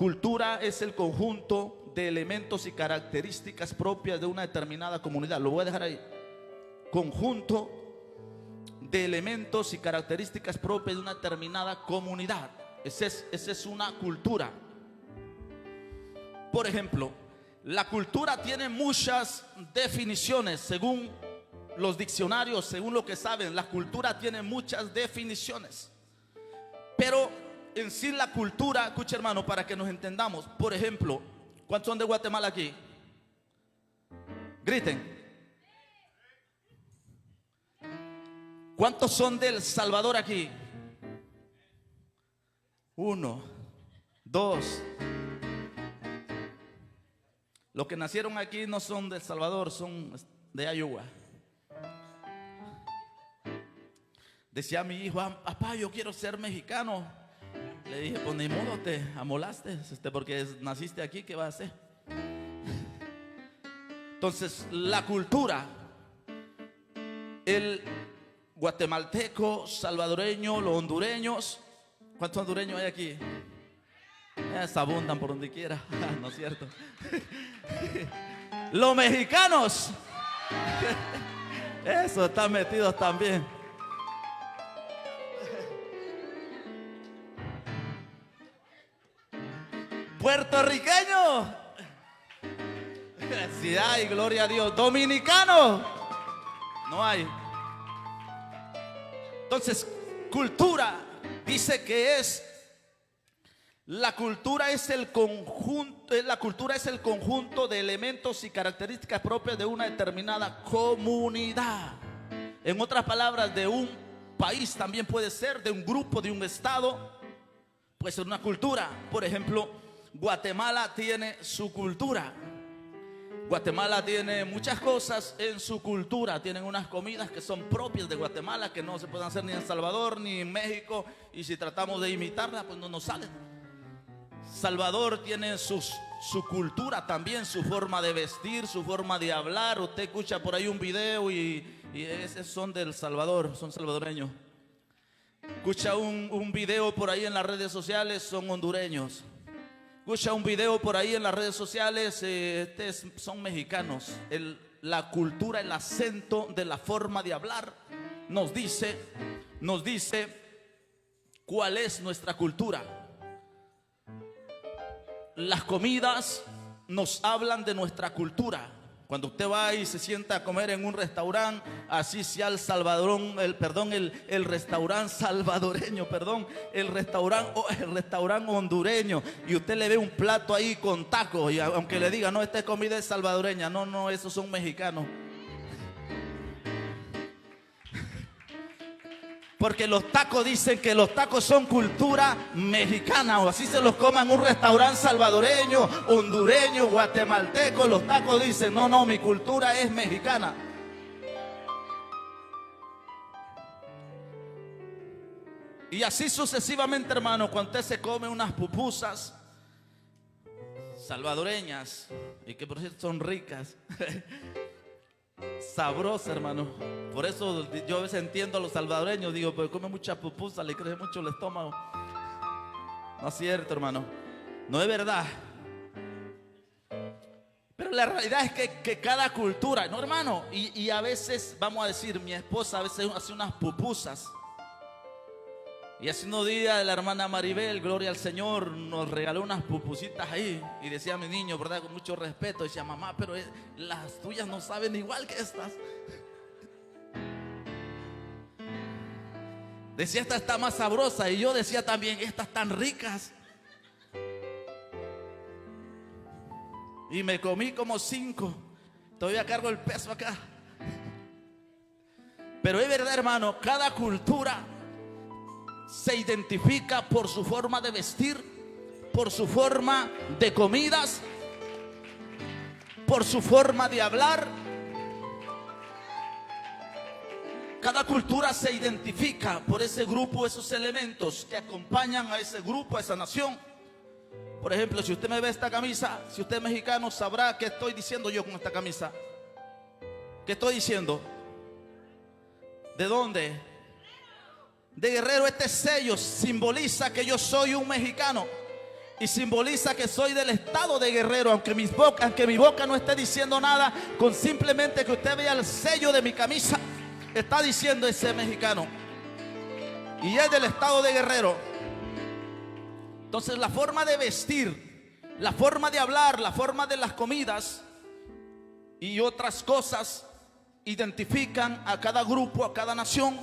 cultura es el conjunto de elementos y características propias de una determinada comunidad. Lo voy a dejar ahí. Conjunto de elementos y características propias de una determinada comunidad. Esa es una cultura. Por ejemplo, la cultura tiene muchas definiciones según los diccionarios, según lo que saben. La cultura tiene muchas definiciones, pero en sí la cultura, escucha hermano, para que nos entendamos. Por ejemplo, ¿cuántos son de Guatemala aquí? Griten. ¿Cuántos son de El Salvador aquí? 1, 2. Los que nacieron aquí no son de El Salvador, son de Iowa. Decía mi hijo: papá, yo quiero ser mexicano. Le dije: pues ni modo, te amolaste, porque naciste aquí, ¿qué vas a hacer? Entonces, la cultura, el guatemalteco, salvadoreño, los hondureños. ¿Cuántos hondureños hay aquí? Se abundan por donde quiera, ¿no es cierto? Los mexicanos, eso, están metidos también. Puertorriqueños, sí hay, gloria a Dios. Dominicanos, no hay. Entonces, cultura dice que es la cultura es el conjunto, de elementos y características propias de una determinada comunidad. En otras palabras, de un país también puede ser, de un grupo, de un estado, puede ser una cultura. Por ejemplo, Guatemala tiene su cultura. Guatemala tiene muchas cosas en su cultura. Tienen unas comidas que son propias de Guatemala, que no se pueden hacer ni en El Salvador ni en México, y si tratamos de imitarla, pues no nos salen. Salvador tiene su cultura también, su forma de vestir, su forma de hablar. Usted escucha por ahí un video y esos son del Salvador, son salvadoreños. Escucha un video por ahí en las redes sociales, son hondureños. Escucha un video por ahí en las redes sociales, son mexicanos. La cultura, el acento de la forma de hablar nos dice cuál es nuestra cultura. Las comidas nos hablan de nuestra cultura. Cuando usted va y se sienta a comer en un restaurante, así sea el restaurante salvadoreño, el restaurante hondureño, y usted le ve un plato ahí con tacos, y aunque le diga: no, esta comida es salvadoreña, no, esos son mexicanos. Porque los tacos dicen que los tacos son cultura mexicana, o así se los coman en un restaurante salvadoreño, hondureño, guatemalteco. Los tacos dicen: no, mi cultura es mexicana. Y así sucesivamente, hermano. Cuando usted se come unas pupusas salvadoreñas, y que por cierto son ricas, sabrosa, hermano. Por eso yo a veces entiendo a los salvadoreños. Digo: pues come mucha pupusa, le crece mucho el estómago. No es cierto, hermano, no es verdad. Pero la realidad es que cada cultura, no, hermano, y a veces, vamos a decir, mi esposa a veces hace unas pupusas. Y hace unos días la hermana Maribel, gloria al Señor, nos regaló unas pupusitas ahí. Y decía mi niño, ¿verdad?, con mucho respeto, decía: mamá, pero las tuyas no saben igual que estas. Decía: esta está más sabrosa. Y yo decía también: estas tan ricas. Y me comí como 5. Todavía cargo el peso acá. Pero es verdad, hermano, cada cultura se identifica por su forma de vestir, por su forma de comidas, por su forma de hablar. Cada cultura se identifica por ese grupo, esos elementos que acompañan a ese grupo, a esa nación. Por ejemplo, si usted me ve esta camisa, si usted es mexicano, sabrá qué estoy diciendo yo con esta camisa. ¿Qué estoy diciendo? ¿De dónde? De Guerrero. Este sello simboliza que yo soy un mexicano. y simboliza que soy del estado de Guerrero, aunque mi boca no esté diciendo nada, con simplemente que usted vea el sello de mi camisa, está diciendo ese mexicano. Y es del estado de Guerrero. Entonces la forma de vestir, la forma de hablar, la forma de las comidas y otras cosas identifican a cada grupo, a cada nación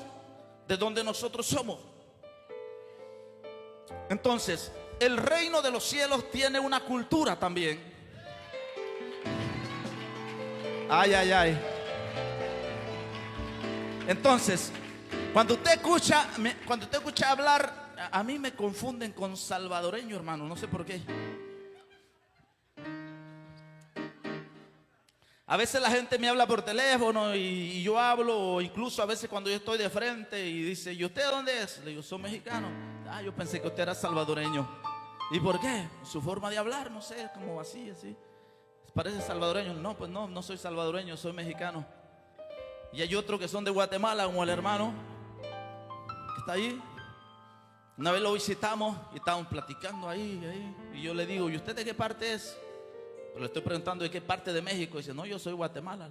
de donde nosotros somos. Entonces, el reino de los cielos tiene una cultura también. Ay, ay, ay. Entonces, cuando usted escucha hablar, a mí me confunden con salvadoreño, hermano, no sé por qué. A veces la gente me habla por teléfono y yo hablo, o incluso a veces cuando yo estoy de frente y dice, ¿y usted dónde es? Le digo, soy mexicano. Ah, yo pensé que usted era salvadoreño. ¿Y por qué? Su forma de hablar, no sé, como así. Parece salvadoreño. No, pues no soy salvadoreño, soy mexicano. Y hay otros que son de Guatemala, como el hermano que está ahí. Una vez lo visitamos y estábamos platicando ahí. Y yo le digo, ¿y usted de qué parte es? Pero le estoy preguntando de qué parte de México. Y dice, no, yo soy Guatemala.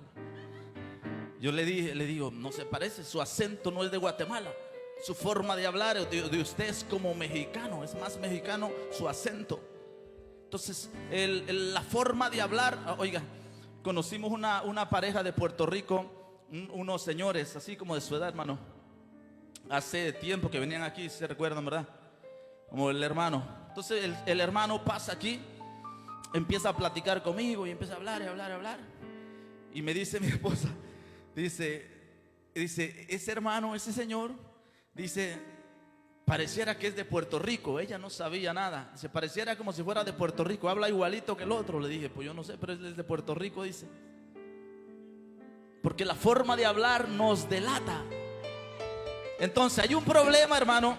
Yo le digo, no se parece, su acento no es de Guatemala. Su forma de hablar de usted es como mexicano, es más mexicano su acento. Entonces, la forma de hablar, oiga, conocimos una pareja de Puerto Rico, unos señores así como de su edad, hermano. Hace tiempo que venían aquí, se recuerdan, ¿verdad? Como el hermano. Entonces el hermano pasa aquí, empieza a platicar conmigo y empieza a hablar y hablar y hablar. Y me dice mi esposa, dice, ese hermano, ese señor, dice, pareciera que es de Puerto Rico. Ella no sabía nada. Se pareciera como si fuera de Puerto Rico. Habla igualito que el otro. Le dije, pues yo no sé, pero él es de Puerto Rico, dice. Porque la forma de hablar nos delata. Entonces hay un problema, hermano.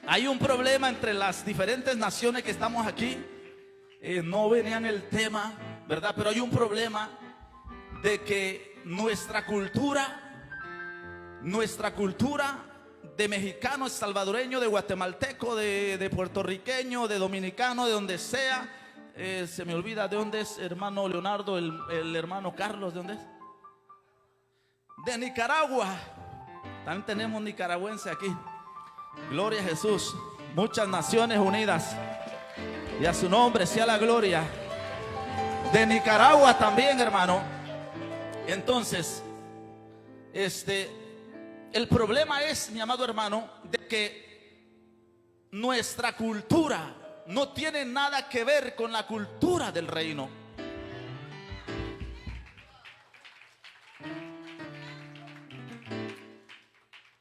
Hay un problema entre las diferentes naciones que estamos aquí. No venían el tema, ¿verdad? Pero hay un problema de que nuestra cultura de mexicano, salvadoreño, de guatemalteco, de puertorriqueño, de dominicano, de donde sea, se me olvida de dónde es hermano Leonardo, el hermano Carlos, ¿de dónde es? De Nicaragua. También tenemos nicaragüense aquí. Gloria a Jesús. Muchas naciones unidas. Y a su nombre sea la gloria. De Nicaragua también, hermano. Entonces, el problema es, mi amado hermano, de que nuestra cultura no tiene nada que ver con la cultura del reino.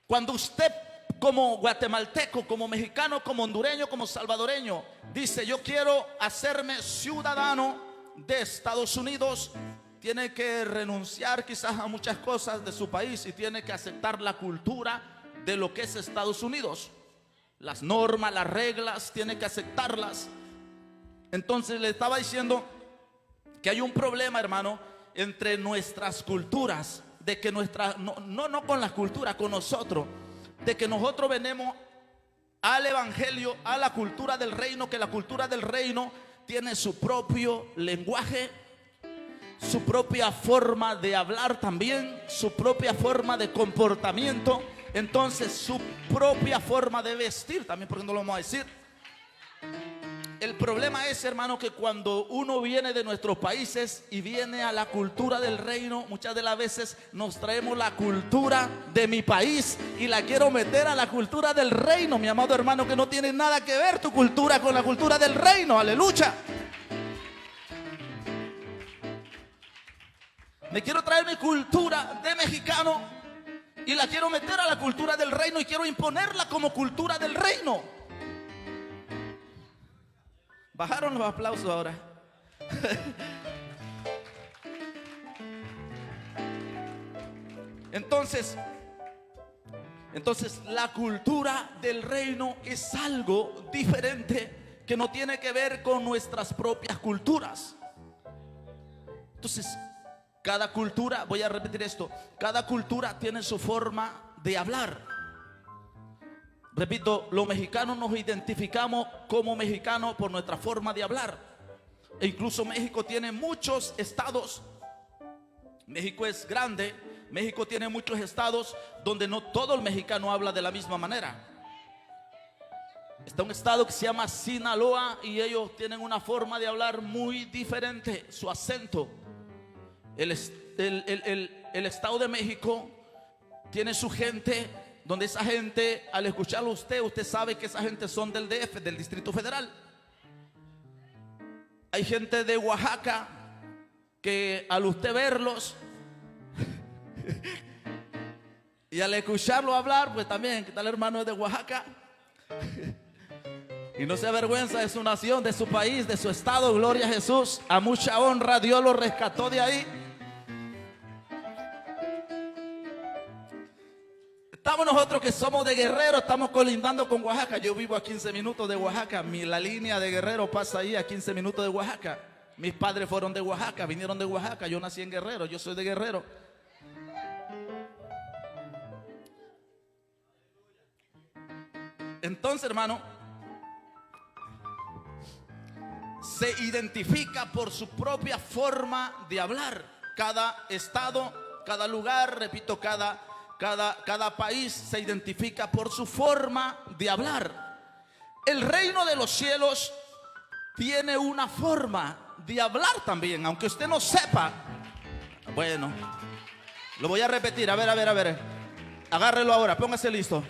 Cuando usted, como guatemalteco, como mexicano, como hondureño, como salvadoreño, dice, yo quiero hacerme ciudadano de Estados Unidos, tiene que renunciar quizás a muchas cosas de su país y tiene que aceptar la cultura de lo que es Estados Unidos. Las normas, las reglas, tiene que aceptarlas. Entonces le estaba diciendo que hay un problema, hermano, entre nuestras culturas, de que no con la cultura, con nosotros, de que nosotros venimos al evangelio, a la cultura del reino, que la cultura del reino tiene su propio lenguaje, su propia forma de hablar también, su propia forma de comportamiento, entonces su propia forma de vestir también, porque no lo vamos a decir. El problema es, hermano, que cuando uno viene de nuestros países y viene a la cultura del reino, muchas de las veces nos traemos la cultura de mi país y la quiero meter a la cultura del reino, mi amado hermano, que no tiene nada que ver tu cultura con la cultura del reino. Aleluya. Me quiero traer mi cultura de mexicano y la quiero meter a la cultura del reino y quiero imponerla como cultura del reino. Bajaron los aplausos ahora. Entonces la cultura del reino es algo diferente que no tiene que ver con nuestras propias culturas. Entonces, cada cultura, voy a repetir esto, cada cultura tiene su forma de hablar. Repito, los mexicanos nos identificamos como mexicanos por nuestra forma de hablar. E incluso México tiene muchos estados. México es grande. México tiene muchos estados donde no todo el mexicano habla de la misma manera. Está un estado que se llama Sinaloa y ellos tienen una forma de hablar muy diferente, su acento. El estado de México tiene su gente, donde esa gente, al escucharlo usted sabe que esa gente son del DF, del Distrito Federal. Hay gente de Oaxaca que al usted verlos y al escucharlo hablar, pues también, ¿qué tal hermano es de Oaxaca? Y no se avergüenza de su nación, de su país, de su estado. Gloria a Jesús, a mucha honra, Dios lo rescató de ahí. Estamos nosotros que somos de Guerrero, estamos colindando con Oaxaca. Yo vivo a 15 minutos de Oaxaca. La línea de Guerrero pasa ahí a 15 minutos de Oaxaca. Mis padres fueron de Oaxaca, vinieron de Oaxaca. Yo nací en Guerrero, yo soy de Guerrero. Entonces, hermano, se identifica por su propia forma de hablar. Cada estado, cada lugar, repito, cada país se identifica por su forma de hablar. El reino de los cielos tiene una forma de hablar también, aunque usted no sepa. Bueno, lo voy a repetir, a ver. Agárrelo ahora, póngase listo.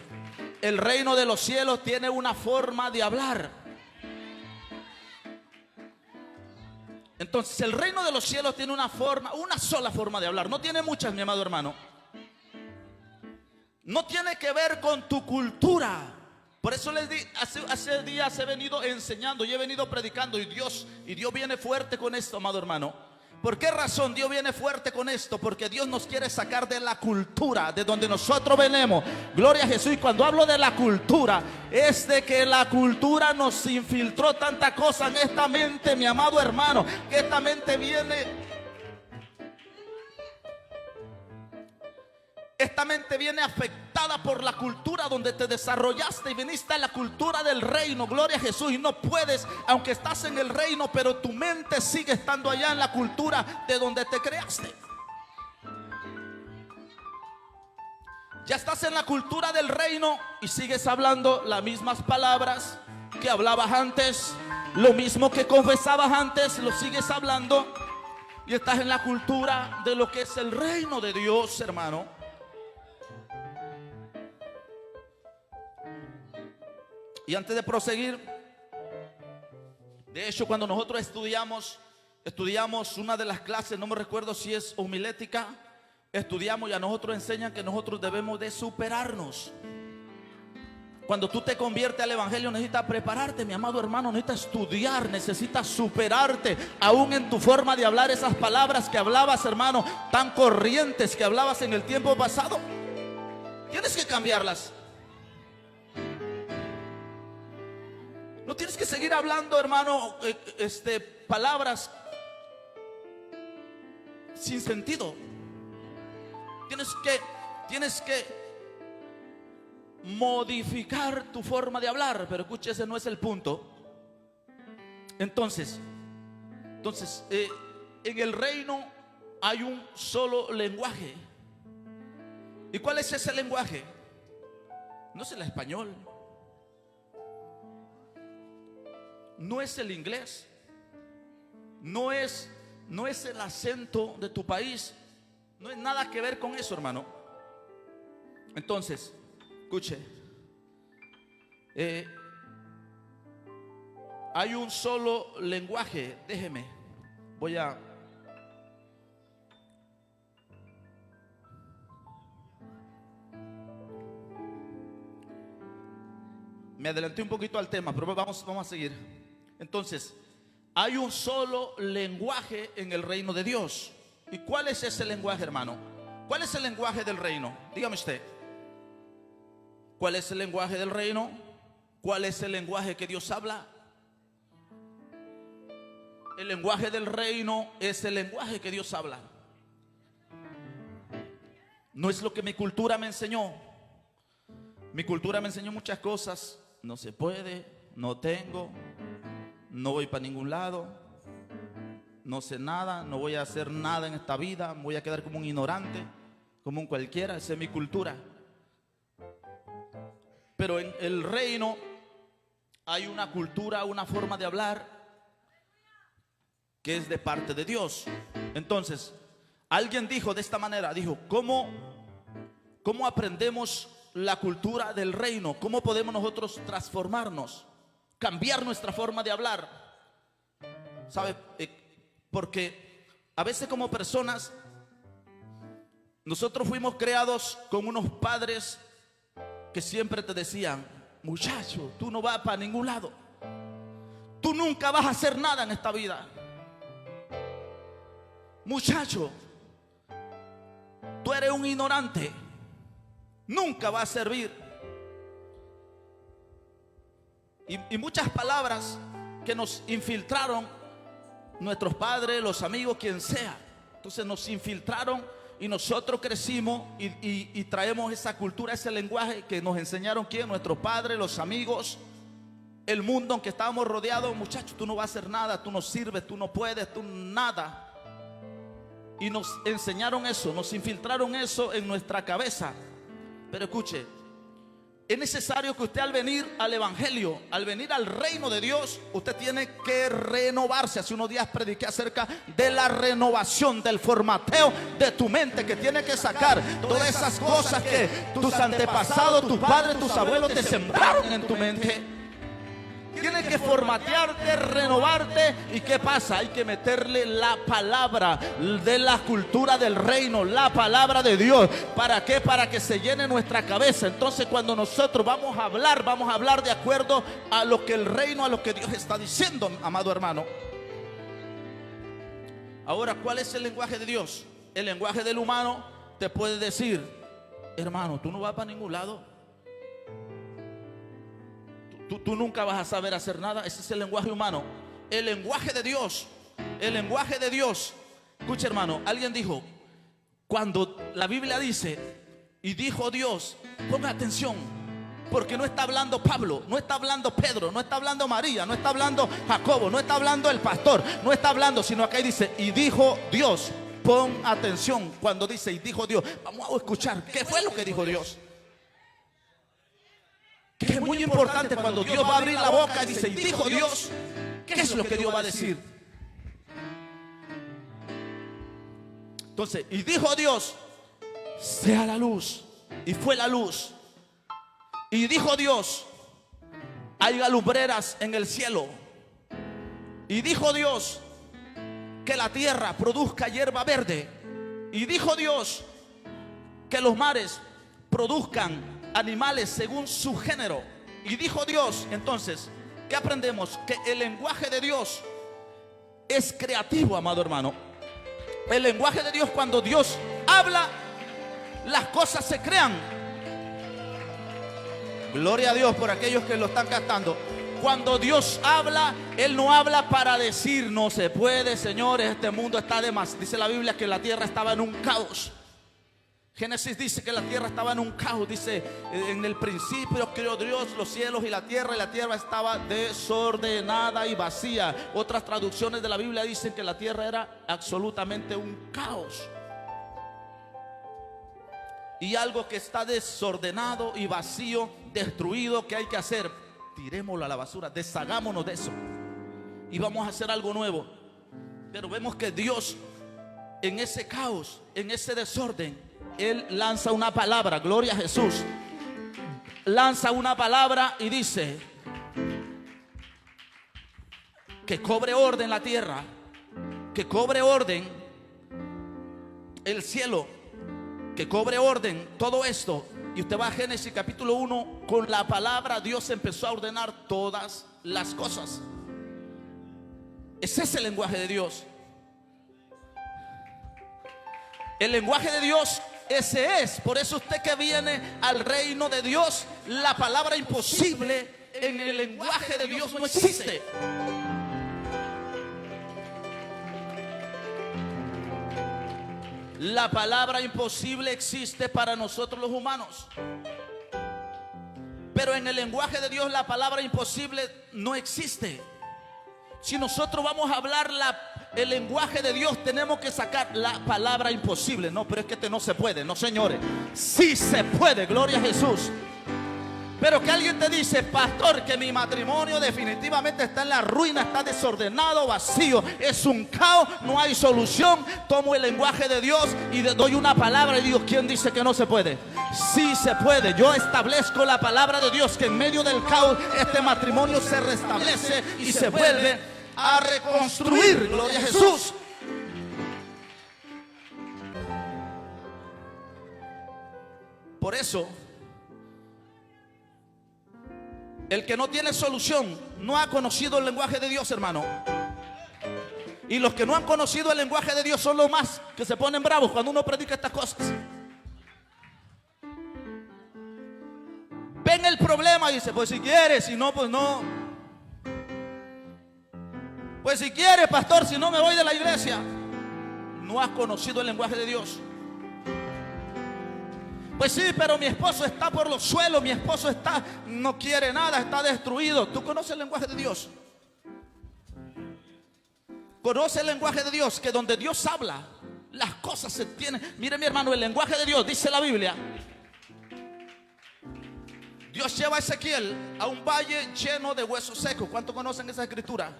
El reino de los cielos tiene una forma de hablar. Entonces, el reino de los cielos tiene una sola forma de hablar. No tiene muchas, mi amado hermano. No tiene que ver con tu cultura. Por eso les di, hace días he venido enseñando y he venido predicando, y Dios viene fuerte con esto, amado hermano. ¿Por qué razón Dios viene fuerte con esto? Porque Dios nos quiere sacar de la cultura de donde nosotros venimos. Gloria a Jesús. Y cuando hablo de la cultura, es de que la cultura nos infiltró tanta cosa en esta mente, mi amado hermano, que esta mente viene afectada por la cultura donde te desarrollaste y viniste a la cultura del reino. Gloria a Jesús. Y no puedes, aunque estás en el reino, pero tu mente sigue estando allá en la cultura de donde te creaste. Ya estás en la cultura del reino y sigues hablando las mismas palabras que hablabas antes. Lo mismo que confesabas antes, lo sigues hablando. Y estás en la cultura de lo que es el reino de Dios, hermano. Y antes de proseguir, de hecho, cuando nosotros estudiamos una de las clases, no me recuerdo si es homilética, estudiamos y a nosotros enseñan que nosotros debemos de superarnos. Cuando tú te conviertes al evangelio, necesitas prepararte, mi amado hermano, necesitas estudiar, necesitas superarte, aún en tu forma de hablar. Esas palabras que hablabas, hermano, tan corrientes que hablabas en el tiempo pasado, tienes que cambiarlas. No tienes que seguir hablando, hermano, palabras sin sentido. Tienes que modificar tu forma de hablar. Pero escuche, ese no es el punto. Entonces, en el reino hay un solo lenguaje. ¿Y cuál es ese lenguaje? No es el español. No es el inglés, no es el acento de tu país, no es nada que ver con eso, hermano. Entonces, escuche, hay un solo lenguaje. Déjeme, me adelanté un poquito al tema, pero vamos a seguir. Entonces, hay un solo lenguaje en el reino de Dios. ¿Y cuál es ese lenguaje, hermano? ¿Cuál es el lenguaje del reino? Dígame usted. ¿Cuál es el lenguaje del reino? ¿Cuál es el lenguaje que Dios habla? El lenguaje del reino es el lenguaje que Dios habla. No es lo que mi cultura me enseñó. Mi cultura me enseñó muchas cosas. No se puede, no tengo, no voy para ningún lado, no sé nada, no voy a hacer nada en esta vida, voy a quedar como un ignorante, como un cualquiera. Esa es mi cultura. Pero en el reino hay una cultura, una forma de hablar que es de parte de Dios. Entonces, alguien dijo de esta manera, dijo, ¿cómo aprendemos la cultura del reino? ¿Cómo podemos nosotros transformarnos, cambiar nuestra forma de hablar? ¿Sabe? Porque a veces como personas, nosotros fuimos creados con unos padres que siempre te decían, muchacho, tú no vas para ningún lado, tú nunca vas a hacer nada en esta vida, muchacho, tú eres un ignorante, nunca vas a servir. Y muchas palabras que nos infiltraron nuestros padres, los amigos, quien sea. Entonces nos infiltraron y nosotros crecimos y traemos esa cultura, ese lenguaje que nos enseñaron ¿quién? Nuestros padres, los amigos, el mundo en que estábamos rodeados. Muchachos, tú no vas a hacer nada, tú no sirves, tú no puedes, tú nada. Y nos enseñaron eso, nos infiltraron eso en nuestra cabeza. Pero escuche, es necesario que usted al venir al evangelio, al venir al reino de Dios, usted tiene que renovarse. Hace unos días prediqué acerca de la renovación, del formateo de tu mente, que tiene que sacar todas esas cosas que tus antepasados, tus padres, tus abuelos te sembraron en tu mente. Tienes que formatearte, renovarte. ¿Y qué pasa? Hay que meterle la palabra de la cultura del reino, la palabra de Dios. ¿Para qué? Para que se llene nuestra cabeza. Entonces cuando nosotros vamos a hablar de acuerdo a lo que el reino, a lo que Dios está diciendo, amado hermano. Ahora, ¿cuál es el lenguaje de Dios? El lenguaje del humano te puede decir, hermano, tú no vas para ningún lado. Tú nunca vas a saber hacer nada. Ese es el lenguaje humano. El lenguaje de Dios, el lenguaje de Dios. Escucha, hermano, alguien dijo, cuando la Biblia dice, y dijo Dios, ponga atención, porque no está hablando Pablo, no está hablando Pedro, no está hablando María, no está hablando Jacobo, no está hablando el pastor, no está hablando, sino acá dice, y dijo Dios. Pon atención cuando dice, y dijo Dios. Vamos a escuchar, ¿qué fue lo que dijo Dios? Que es muy importante cuando Dios va a abrir la boca y dice, y dijo Dios, ¿qué es lo que Dios va a decir? Entonces, y dijo Dios, sea la luz, y fue la luz. Y dijo Dios, haya lumbreras en el cielo. Y dijo Dios, que la tierra produzca hierba verde. Y dijo Dios, que los mares produzcan animales según su género. Y dijo Dios, entonces, ¿qué aprendemos? Que el lenguaje de Dios es creativo, amado hermano. El lenguaje de Dios, cuando Dios habla, las cosas se crean. Gloria a Dios por aquellos que lo están captando. Cuando Dios habla, Él no habla para decir no se puede, señores, este mundo está de más. Dice la Biblia que la tierra estaba en un caos. Génesis dice que la tierra estaba en un caos. Dice, en el principio creó Dios los cielos y la tierra estaba desordenada y vacía. Otras traducciones de la Biblia dicen que la tierra era absolutamente un caos. Y algo que está desordenado y vacío, destruido, ¿qué hay que hacer? Tirémoslo a la basura, deshagámonos de eso y vamos a hacer algo nuevo. Pero vemos que Dios, en ese caos, en ese desorden, Él lanza una palabra. Gloria a Jesús. Lanza una palabra y dice que cobre orden la tierra, que cobre orden el cielo, que cobre orden todo esto. Y usted va a Génesis capítulo 1, con la palabra Dios empezó a ordenar todas las cosas. Ese es el lenguaje de Dios. El lenguaje de Dios, ese es. Por eso usted que viene al reino de Dios, la palabra imposible en el lenguaje de Dios no existe. La palabra imposible existe para nosotros los humanos. Pero en el lenguaje de Dios la palabra imposible no existe. Si nosotros vamos a hablar el lenguaje de Dios, tenemos que sacar la palabra imposible. No, pero es que no se puede. No, señores, sí se puede, gloria a Jesús. Pero que alguien te dice: pastor, que mi matrimonio definitivamente está en la ruina, está desordenado, vacío, es un caos, no hay solución. Tomo el lenguaje de Dios y doy una palabra y digo: ¿quién dice que no se puede? Sí se puede. Yo establezco la palabra de Dios, que en medio del caos este matrimonio se restablece y se vuelve a reconstruir. Gloria a Jesús. Por eso, el que no tiene solución no ha conocido el lenguaje de Dios, hermano. Y los que no han conocido el lenguaje de Dios son los más que se ponen bravos cuando uno predica estas cosas. Ven el problema y dice: pues si quieres, si no, pues no. Pues si quieres, pastor, si no me voy de la iglesia. No has conocido el lenguaje de Dios. Pues sí, pero mi esposo está por los suelos, mi esposo no quiere nada, está destruido. ¿Tú conoces el lenguaje de Dios? Conoce el lenguaje de Dios, que donde Dios habla, las cosas se tienen. Mire, mi hermano, el lenguaje de Dios, dice la Biblia. Dios lleva a Ezequiel a un valle lleno de huesos secos. ¿Cuántos conocen esa escritura?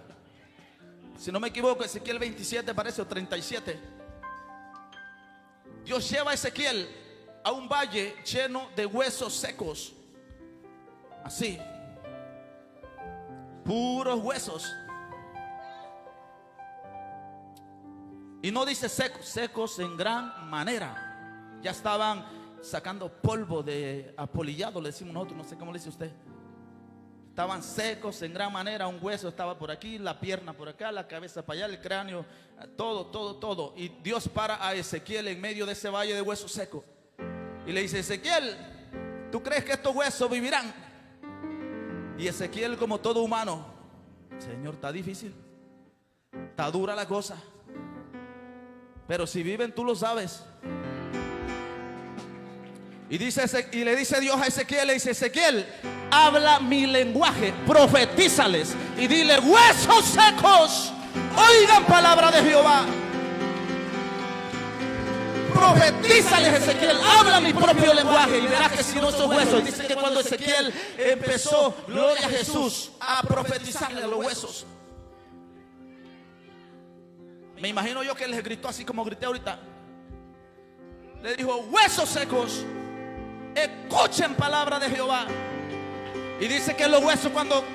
Si no me equivoco, Ezequiel 27 parece, o 37. Dios lleva a Ezequiel a un valle lleno de huesos secos. Así, puros huesos. Y no dice secos, secos en gran manera. Ya estaban sacando polvo de apolillado, le decimos nosotros, no sé cómo le dice usted. Estaban secos en gran manera. Un hueso estaba por aquí, la pierna por acá, la cabeza para allá, el cráneo, todo. Y Dios para a Ezequiel en medio de ese valle de huesos secos y le dice: Ezequiel, ¿tú crees que estos huesos vivirán? Y Ezequiel, como todo humano: Señor, está difícil, está dura la cosa, pero si viven tú lo sabes. Y le dice Dios a Ezequiel, le dice: Ezequiel, habla mi lenguaje, profetízales y dile: huesos secos, oigan palabra de Jehová. Profetízales, Ezequiel, habla mi propio lenguaje y verás que si no son huesos. Dice que cuando Ezequiel empezó, gloria a Jesús, a profetizarle a los huesos, me imagino yo que les gritó así como grité ahorita. Le dijo: huesos secos, escuchen palabra de Jehová. Y dice que los huesos,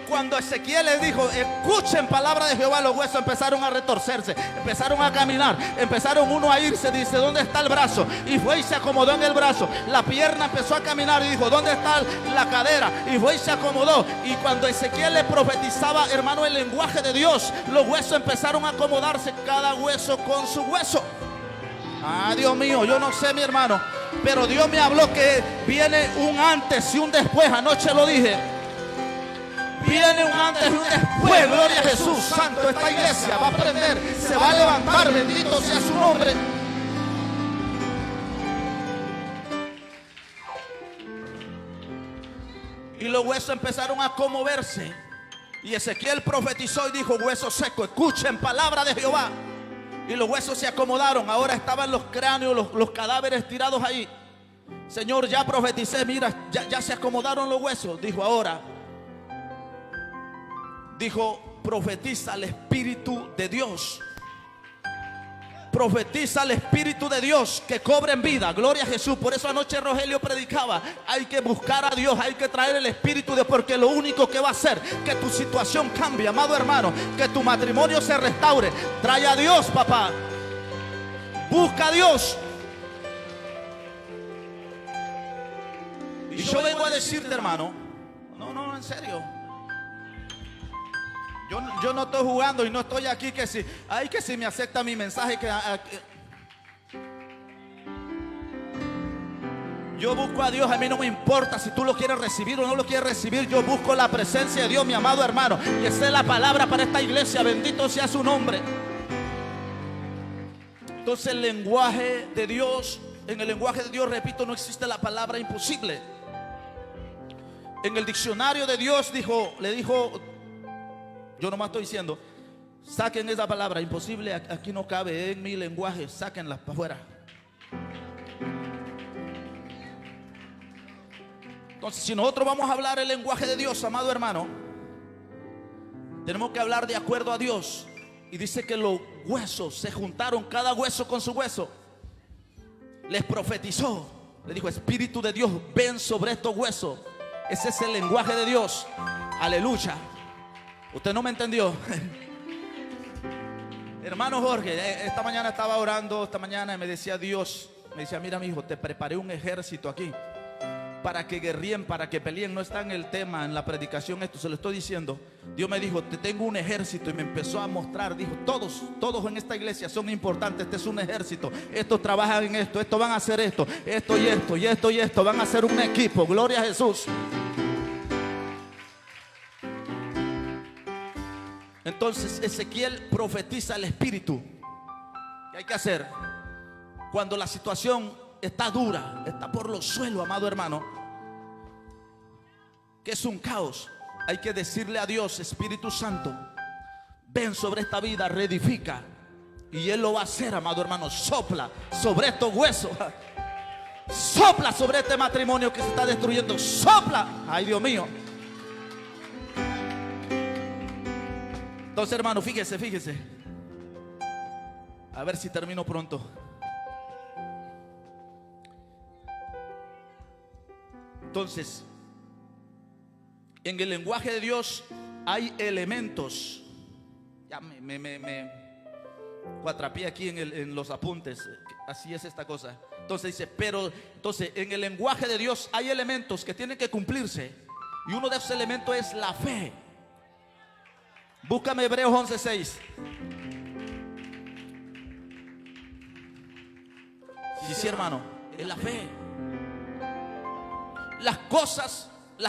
cuando Ezequiel les dijo: escuchen palabra de Jehová, los huesos empezaron a retorcerse, empezaron a caminar, empezaron uno a irse. Dice: ¿dónde está el brazo? Y fue y se acomodó en el brazo. La pierna empezó a caminar y dijo: ¿dónde está la cadera? Y fue y se acomodó. Y cuando Ezequiel le profetizaba, hermano, el lenguaje de Dios, los huesos empezaron a acomodarse, cada hueso con su hueso. Ah, Dios mío, yo no sé, mi hermano, pero Dios me habló que viene un antes y un después. Anoche lo dije. Viene un antes y un después. Gloria a Jesús. Santo, esta iglesia va a aprender, se va a levantar. Bendito sea su nombre. Y los huesos empezaron a conmoverse. Y Ezequiel profetizó y dijo: huesos secos, escuchen palabra de Jehová. Y los huesos se acomodaron. Ahora estaban los cráneos, los cadáveres tirados ahí. Señor, ya profeticé, mira, ya se acomodaron los huesos. Dijo: ahora, profetiza al Espíritu de Dios. Profetiza al Espíritu de Dios que cobren vida. Gloria a Jesús. Por eso anoche Rogelio predicaba: hay que buscar a Dios, hay que traer el Espíritu de Dios, porque lo único que va a hacer que tu situación cambie, amado hermano, que tu matrimonio se restaure. Trae a Dios, papá. Busca a Dios. Y yo vengo a decirte, hermano, no, en serio. Yo no estoy jugando y no estoy aquí que si me acepta mi mensaje, yo busco a Dios. A mí no me importa si tú lo quieres recibir o no lo quieres recibir. Yo busco la presencia de Dios, mi amado hermano. Y esa es la palabra para esta iglesia. Bendito sea su nombre. Entonces el lenguaje de Dios, en el lenguaje de Dios, repito, no existe la palabra imposible. En el diccionario de Dios le dijo, yo nomás estoy diciendo, saquen esa palabra, imposible, aquí no cabe en mi lenguaje, sáquenla para afuera. Entonces, si nosotros vamos a hablar el lenguaje de Dios, amado hermano, tenemos que hablar de acuerdo a Dios. Y dice que los huesos se juntaron, cada hueso con su hueso. Les profetizó, le dijo: Espíritu de Dios, ven sobre estos huesos. Ese es el lenguaje de Dios. Aleluya. Usted no me entendió. Hermano Jorge, esta mañana estaba orando, esta mañana, y me decía Dios, me decía: mira, mi hijo, te preparé un ejército aquí para que guerríen, para que peleen. No está en el tema, en la predicación, esto se lo estoy diciendo. Dios me dijo: te tengo un ejército. Y me empezó a mostrar, dijo: todos en esta iglesia son importantes. Este es un ejército. Estos trabajan en esto, estos van a hacer esto, esto y esto y esto y esto. Van a ser un equipo. Gloria a Jesús. Entonces Ezequiel profetiza el Espíritu. ¿Qué hay que hacer? Cuando la situación está dura, está por los suelos, amado hermano, que es un caos, hay que decirle a Dios: Espíritu Santo, ven sobre esta vida, reedifica. Y Él lo va a hacer, amado hermano. Sopla sobre estos huesos. Sopla sobre este matrimonio que se está destruyendo. Sopla. Ay, Dios mío. Entonces, hermano, fíjese. A ver si termino pronto. Entonces, en el lenguaje de Dios hay elementos. Ya me cuatrapié aquí en los apuntes. Así es esta cosa. Entonces dice, entonces en el lenguaje de Dios hay elementos que tienen que cumplirse. Y uno de esos elementos es la fe. Búscame Hebreos 11:6. Sí, hermano, es la fe. Las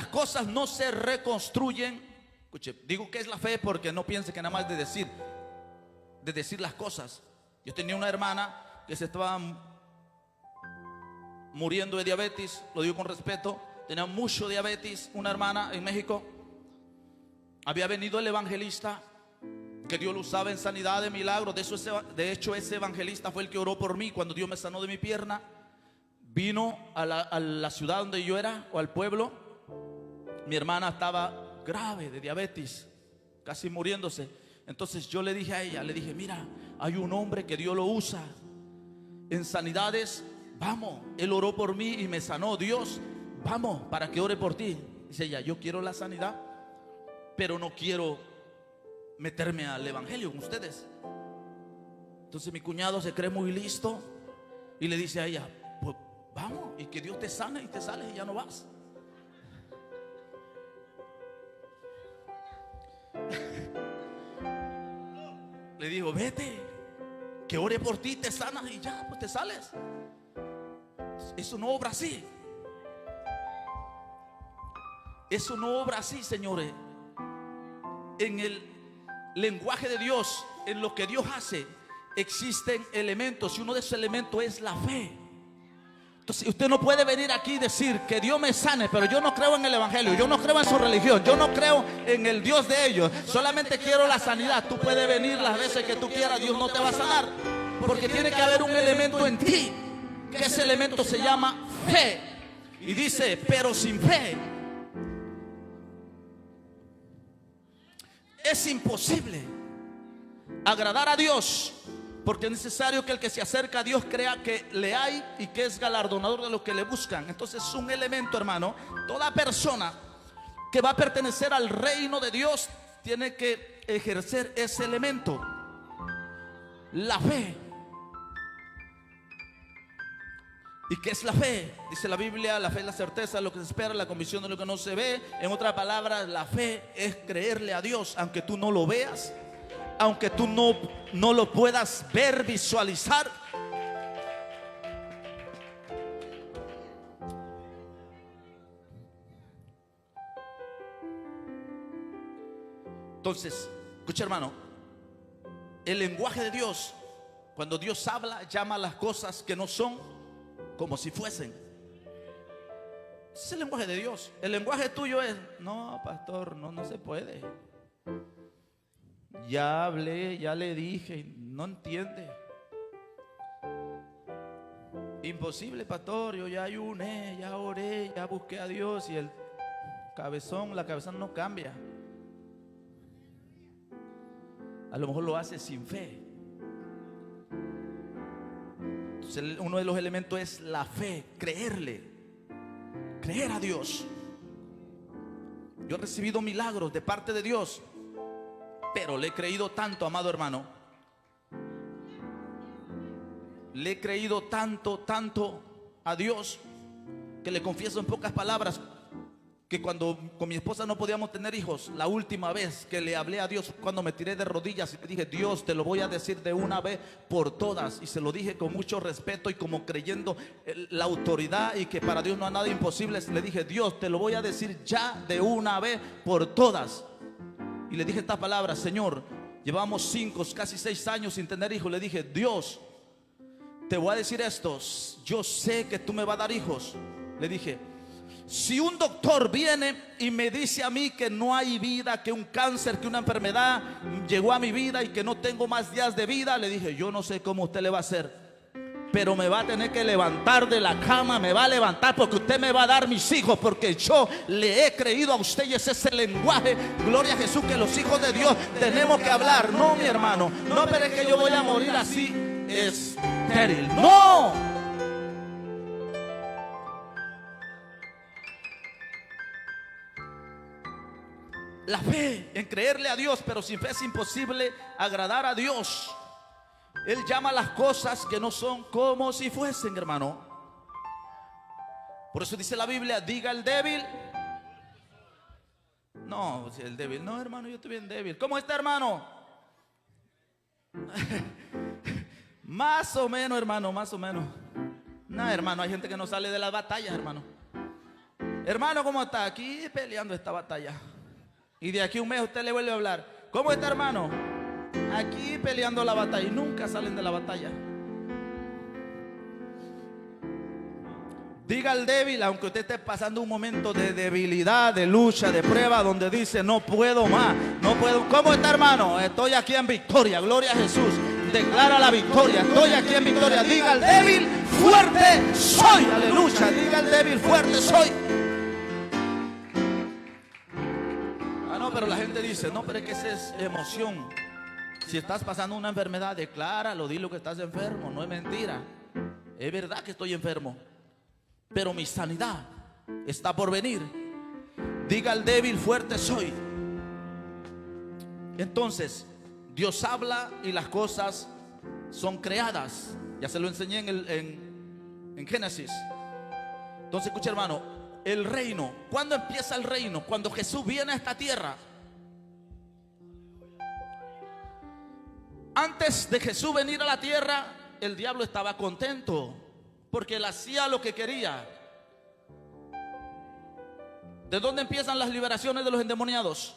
cosas no se reconstruyen. Escuche, digo que es la fe porque no piense que nada más de decir las cosas. Yo tenía una hermana que se estaba muriendo de diabetes, lo digo con respeto. Tenía mucho diabetes, una hermana en México. Había venido el evangelista, que Dios lo usaba en sanidad de milagros. De hecho, ese evangelista fue el que oró por mí cuando Dios me sanó de mi pierna. Vino a la ciudad donde yo era, o al pueblo. Mi hermana estaba grave de diabetes, casi muriéndose. Entonces yo le dije a ella, mira, hay un hombre que Dios lo usa en sanidades. Vamos, él oró por mí y me sanó. Dios, vamos, para que ore por ti. Dice ella: yo quiero la sanidad, pero no quiero meterme al evangelio con ustedes. Entonces mi cuñado se cree muy listo y le dice a ella: pues vamos, y que Dios te sane, y te sales y ya no vas. Le digo: vete, que ore por ti, te sanas y ya, pues te sales. Eso no obra así. Eso no obra así, señores. En el lenguaje de Dios, en lo que Dios hace, existen elementos, y uno de esos elementos es la fe. Entonces usted no puede venir aquí y decir que Dios me sane, pero yo no creo en el evangelio, yo no creo en su religión, yo no creo en el Dios de ellos, solamente quiero la sanidad. Tú puedes venir las veces que tú quieras, Dios no te va a sanar, porque tiene que haber un elemento en ti, que ese elemento se llama fe. Y dice: pero sin fe es imposible agradar a Dios, porque es necesario que el que se acerca a Dios crea que le hay y que es galardonador de los que le buscan. Entonces es un elemento, hermano. Toda persona que va a pertenecer al reino de Dios tiene que ejercer ese elemento, la fe. ¿Y qué es la fe? Dice la Biblia: la fe es la certeza de lo que se espera, la convicción de lo que no se ve. En otras palabras, la fe es creerle a Dios aunque tú no lo veas, aunque tú no lo puedas ver, visualizar. Entonces, escucha, hermano, el lenguaje de Dios, cuando Dios habla, llama a las cosas que no son como si fuesen. Ese es el lenguaje de Dios. El lenguaje tuyo es: no, pastor, no se puede. Ya hablé, ya le dije, no entiende. Imposible, pastor, yo ya ayuné, ya oré, ya busqué a Dios y la cabezón no cambia. A lo mejor lo hace sin fe. Entonces, uno de los elementos es la fe, creer a Dios. Yo he recibido milagros de parte de Dios, pero le he creído tanto, amado hermano, le he creído tanto a Dios, que le confieso en pocas palabras que cuando con mi esposa no podíamos tener hijos, la última vez que le hablé a Dios, cuando me tiré de rodillas y le dije: Dios, te lo voy a decir de una vez por todas, y se lo dije con mucho respeto y como creyendo la autoridad y que para Dios no hay nada imposible. Le dije: Dios, te lo voy a decir ya de una vez por todas. Y le dije estas palabras: Señor, llevamos 5, casi 6 años sin tener hijos. Le dije: Dios, te voy a decir esto, yo sé que tú me vas a dar hijos. Le dije: si un doctor viene y me dice a mí que no hay vida, que un cáncer, que una enfermedad llegó a mi vida y que no tengo más días de vida, le dije: yo no sé cómo usted le va a hacer, pero me va a tener que levantar de la cama, me va a levantar, porque usted me va a dar mis hijos, porque yo le he creído a usted. Y ese es el lenguaje, gloria a Jesús, que los hijos de Dios tenemos que hablar. No, mi hermano, no, pero es que yo voy a morir así, estéril. No. La fe en creerle a Dios, pero sin fe es imposible agradar a Dios. Él llama las cosas que no son como si fuesen, hermano. Por eso dice la Biblia: diga el débil. No, el débil, no, hermano, yo estoy bien débil. ¿Cómo está, hermano? Más o menos, hermano, más o menos. No, hermano, hay gente que no sale de las batallas, hermano. Hermano, ¿cómo está? Aquí peleando esta batalla. Y de aquí a un mes usted le vuelve a hablar: ¿cómo está, hermano? Aquí peleando la batalla. Y nunca salen de la batalla. Diga al débil, aunque usted esté pasando un momento de debilidad, de lucha, de prueba, donde dice: no puedo más, no puedo. ¿Cómo está, hermano? Estoy aquí en victoria, gloria a Jesús. Declara la victoria, estoy aquí en victoria. Diga al débil: fuerte soy, aleluya. Diga al débil: fuerte soy. No, pero la gente dice: no, pero es que esa es emoción. Si estás pasando una enfermedad, decláralo, dilo que estás enfermo, no es mentira. Es verdad que estoy enfermo, pero mi sanidad está por venir. Diga al débil: fuerte soy. Entonces, Dios habla y las cosas son creadas. Ya se lo enseñé en Génesis. Entonces, escucha, hermano, el reino, ¿cuándo empieza el reino? Cuando Jesús viene a esta tierra. Antes de Jesús venir a la tierra, el diablo estaba contento, porque él hacía lo que quería. ¿De dónde empiezan las liberaciones de los endemoniados?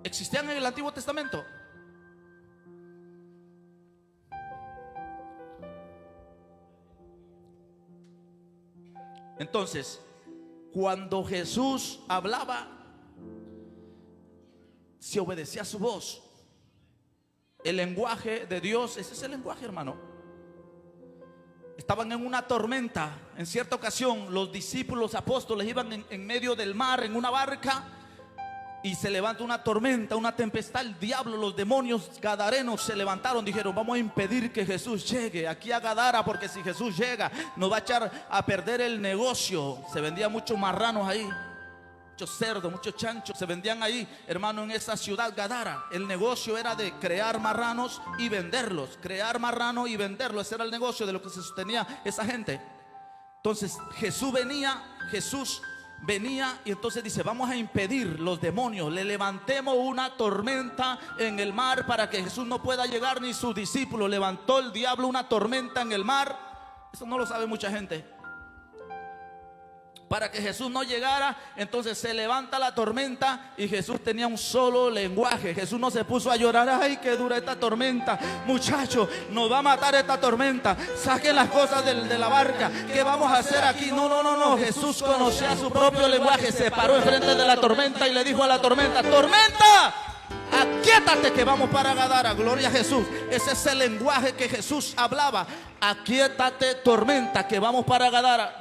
¿Existían en el Antiguo Testamento? Entonces, cuando Jesús hablaba, se obedecía su voz. El lenguaje de Dios, ese es el lenguaje, hermano. Estaban en una tormenta. En cierta ocasión, los discípulos, los apóstoles iban en medio del mar en una barca, y se levanta una tormenta, una tempestad. El diablo, los demonios gadarenos se levantaron, dijeron: vamos a impedir que Jesús llegue aquí a Gadara, porque si Jesús llega nos va a echar a perder el negocio. Se vendían muchos marranos ahí, muchos cerdos, muchos chanchos, se vendían ahí, hermano, en esa ciudad Gadara. El negocio era de crear marranos y venderlos, crear marranos y venderlos. Ese era el negocio de lo que se sostenía esa gente. Entonces Jesús venía y entonces dice: vamos a impedir los demonios, le levantemos una tormenta en el mar para que Jesús no pueda llegar ni sus discípulos. Levantó el diablo una tormenta en el mar. Eso no lo sabe mucha gente. para que Jesús no llegara. Entonces se levanta la tormenta y Jesús tenía un solo lenguaje. Jesús no se puso a llorar, ay, qué dura esta tormenta, muchachos, nos va a matar esta tormenta, saquen las cosas de la barca, ¿qué vamos a hacer aquí? No, no, no, no. Jesús conocía su propio lenguaje, se paró enfrente de la tormenta y le dijo a la tormenta: tormenta, aquíétate que vamos para Gadara. Gloria a Jesús. Ese es el lenguaje que Jesús hablaba. Aquíétate, tormenta, que vamos para Gadara.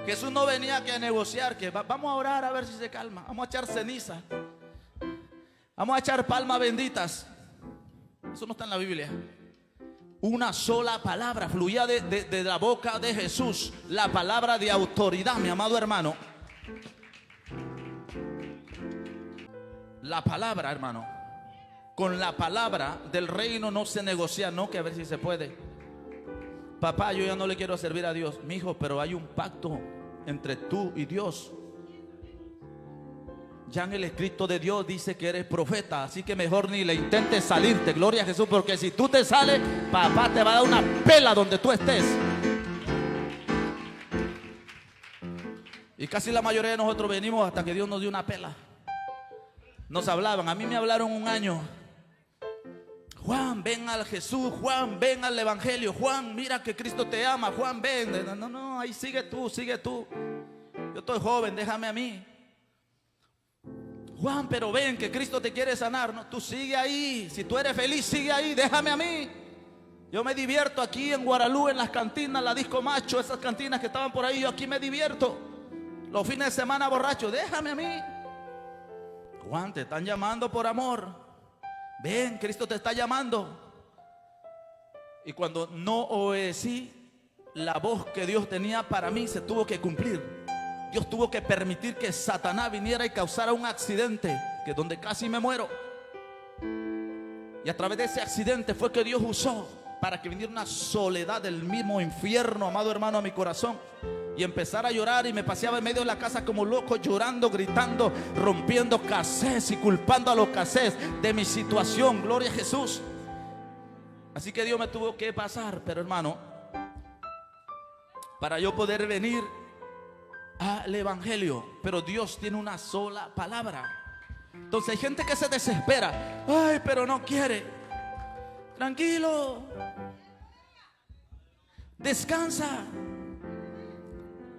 Jesús no venía aquí a negociar, que vamos a orar a ver si se calma, vamos a echar ceniza, vamos a echar palmas benditas. Eso no está en la Biblia. Una sola palabra fluía de la boca de Jesús, la palabra de autoridad, mi amado hermano. La palabra, hermano. Con la palabra del reino no se negocia, no, que a ver si se puede. Papá, yo ya no le quiero servir a Dios. Mi hijo, pero hay un pacto entre tú y Dios. Ya en el escrito de Dios dice que eres profeta, así que mejor ni le intentes salirte. Gloria a Jesús, porque si tú te sales, papá te va a dar una pela donde tú estés. Y casi la mayoría de nosotros venimos hasta que Dios nos dio una pela. Nos hablaban, a mí me hablaron un año: Juan, ven al Jesús, Juan, ven al Evangelio, Juan, mira que Cristo te ama, Juan, ven. No, no, ahí sigue tú, sigue tú. Yo estoy joven, déjame a mí. Juan, pero ven que Cristo te quiere sanar. No, tú sigue ahí, si tú eres feliz, sigue ahí, déjame a mí. Yo me divierto aquí en Guaralú, en las cantinas, la Disco Macho, esas cantinas que estaban por ahí, yo aquí me divierto. Los fines de semana borracho, déjame a mí. Juan, te están llamando por amor. Ven, Cristo te está llamando. Y cuando no obedecí, la voz que Dios tenía para mí se tuvo que cumplir. Dios tuvo que permitir que Satanás viniera y causara un accidente, que donde casi me muero. Y a través de ese accidente fue que Dios usó para que viniera una soledad del mismo infierno, amado hermano, a mi corazón. Y empezar a llorar, y me paseaba en medio de la casa como loco, llorando, gritando, rompiendo casés y culpando a los casés de mi situación. Gloria a Jesús. Así que Dios me tuvo que pasar, pero hermano, para yo poder venir al Evangelio. Pero Dios tiene una sola palabra. Entonces hay gente que se desespera. Ay, pero no quiere. Tranquilo, descansa.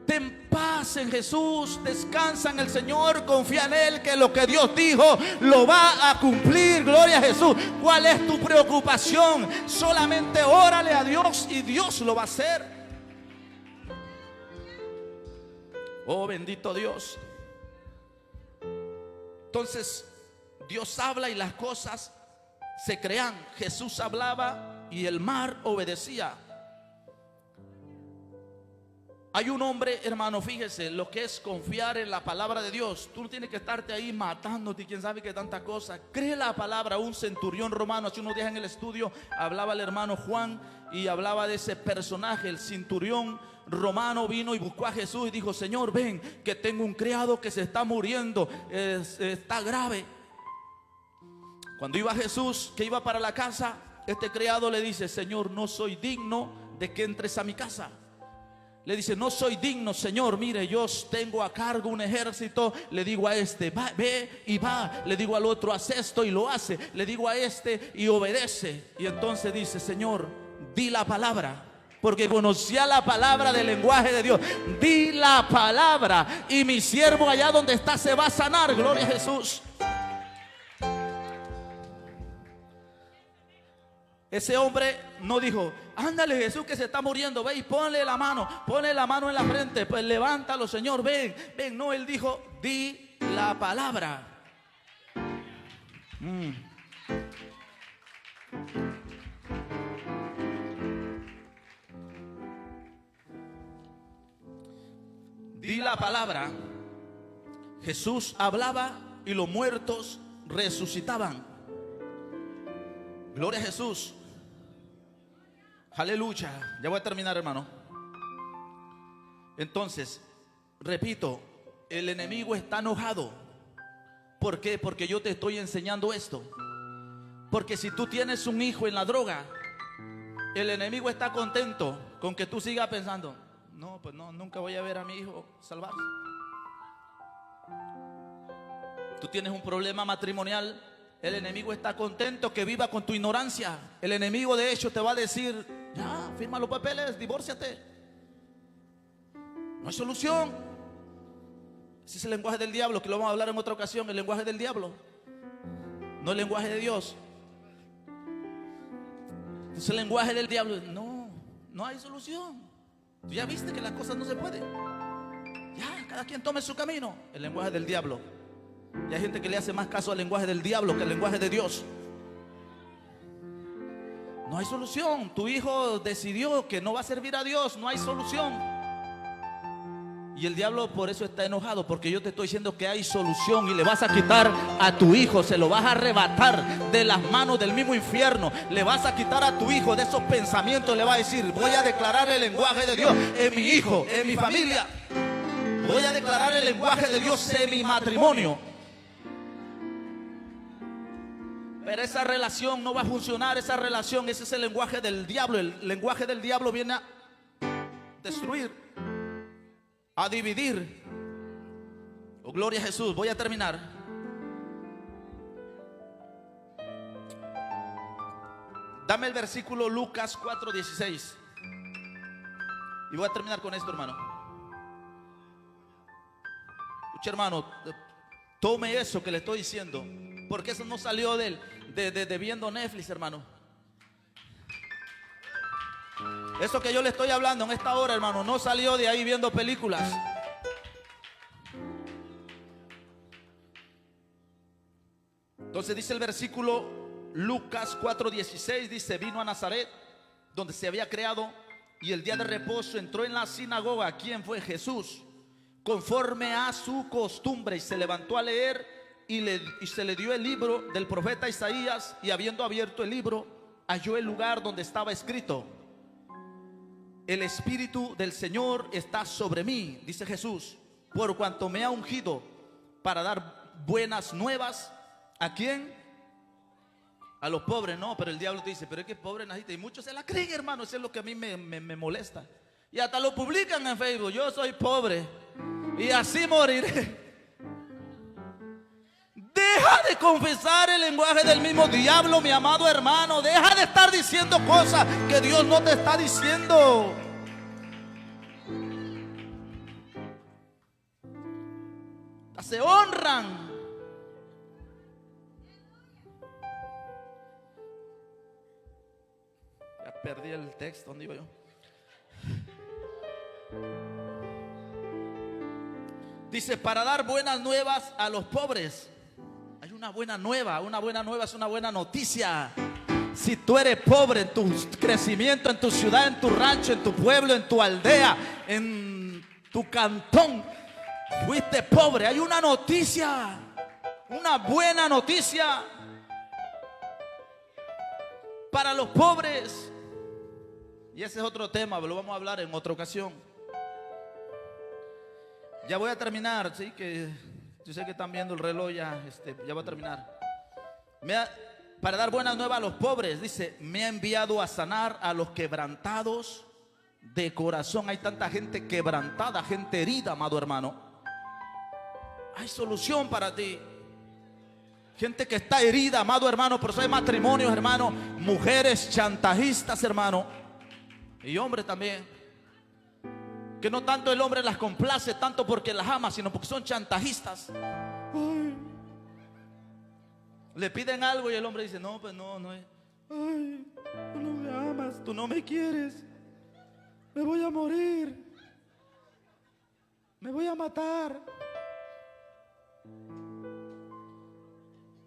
Ten paz en Jesús, descansa en el Señor, confía en Él, que lo que Dios dijo lo va a cumplir. Gloria a Jesús. ¿Cuál es tu preocupación? Solamente órale a Dios y Dios lo va a hacer. Oh, bendito Dios. Entonces Dios habla y las cosas se crean. Jesús hablaba y el mar obedecía. Hay un hombre, hermano, fíjese lo que es confiar en la palabra de Dios. Tú no tienes que estarte ahí matándote y quién sabe qué tanta cosa. Cree la palabra. Un centurión romano, hace unos días en el estudio hablaba el hermano Juan y hablaba de ese personaje. El centurión romano vino y buscó a Jesús y dijo: Señor, ven, que tengo un criado que se está muriendo, está grave. Cuando iba Jesús, que iba para la casa, este criado le dice: Señor, no soy digno de que entres a mi casa. Le dice: no soy digno, Señor, mire, yo tengo a cargo un ejército. Le digo a este, va, ve y va. Le digo al otro, haz esto y lo hace. Le digo a este y obedece. Y entonces dice: Señor, di la palabra, porque conocía la palabra del lenguaje de Dios. Di la palabra y mi siervo allá donde está se va a sanar. Gloria a Jesús. Ese hombre no dijo: ándale, Jesús, que se está muriendo, ve y ponle la mano en la frente, pues levántalo, Señor, ven, ven. No, él dijo: di la palabra. Di la palabra. Jesús hablaba y los muertos resucitaban. Gloria a Jesús. Aleluya. Ya voy a terminar, hermano. Entonces, repito, el enemigo está enojado. ¿Por qué? Porque yo te estoy enseñando esto. Porque si tú tienes un hijo en la droga, El enemigo está contento con que tú sigas pensando, no, pues no, nunca voy a ver a mi hijo salvarse. Tú tienes un problema matrimonial, el enemigo está contento que viva con tu ignorancia. El enemigo de hecho te va a decir, ya, firma los papeles, divórciate. No hay solución. Ese es el lenguaje del diablo, que lo vamos a hablar en otra ocasión. El lenguaje del diablo, no el lenguaje de Dios. Entonces el lenguaje del diablo, no hay solución. Tú ya viste que las cosas no se pueden. Ya, cada quien tome su camino. El lenguaje del diablo. Y hay gente que le hace más caso al lenguaje del diablo que al lenguaje de Dios. No hay solución. Tu hijo decidió que no va a servir a Dios. No hay solución. Y el diablo por eso está enojado, porque yo te estoy diciendo que hay solución. Y le vas a quitar a tu hijo, se lo vas a arrebatar de las manos del mismo infierno. Le vas a quitar a tu hijo de esos pensamientos. Le vas a decir, voy a declarar el lenguaje de Dios en mi hijo, en mi familia. Voy a declarar el lenguaje de Dios en mi matrimonio. Pero esa relación no va a funcionar. Esa relación, ese es el lenguaje del diablo. El lenguaje del diablo viene a destruir, a dividir. Oh, gloria a Jesús. Voy a terminar. Dame el versículo Lucas 4:16. Y voy a terminar con esto, hermano. Escuche, hermano, tome eso que le estoy diciendo, porque eso no salió de viendo Netflix, hermano. Eso que yo le estoy hablando en esta hora, hermano, no salió de ahí viendo películas. Entonces dice el versículo Lucas 4:16, dice, vino a Nazaret, donde se había creado, y el día de reposo entró en la sinagoga. ¿Quién fue? Jesús, conforme a su costumbre, y se levantó a leer, y se le dio el libro del profeta Isaías, y habiendo abierto el libro, halló el lugar donde estaba escrito: el Espíritu del Señor está sobre mí, dice Jesús, por cuanto me ha ungido para dar buenas nuevas. ¿A quién? A los pobres. No, pero el diablo te dice, pero es que pobre naciste. Y muchos se la creen, hermano. Eso es lo que a mí me molesta. Y hasta lo publican en Facebook: yo soy pobre y así moriré. Deja de confesar el lenguaje del mismo diablo, mi amado hermano. Deja de estar diciendo cosas que Dios no te está diciendo. Se honran. Ya perdí el texto. ¿Dónde iba yo? Dice, para dar buenas nuevas a los pobres. Hay una buena nueva es una buena noticia. Si tú eres pobre en tu crecimiento, en tu ciudad, en tu rancho, en tu pueblo, en tu aldea, en tu cantón, fuiste pobre, hay una noticia, una buena noticia para los pobres. Y ese es otro tema, lo vamos a hablar en otra ocasión. Ya voy a terminar, sí, que yo sé que están viendo el reloj ya, ya va a terminar. Para dar buenas nuevas a los pobres, dice, me ha enviado a sanar a los quebrantados de corazón. Hay tanta gente quebrantada, gente herida, amado hermano. Hay solución para ti. Gente que está herida, amado hermano. Por eso hay matrimonios, hermano, mujeres chantajistas, hermano, y hombres también, que no tanto el hombre las complace tanto porque las ama, sino porque son chantajistas. Ay. Le piden algo y el hombre dice, no, pues no es. Ay, tú no me amas, tú no me quieres, me voy a morir, me voy a matar.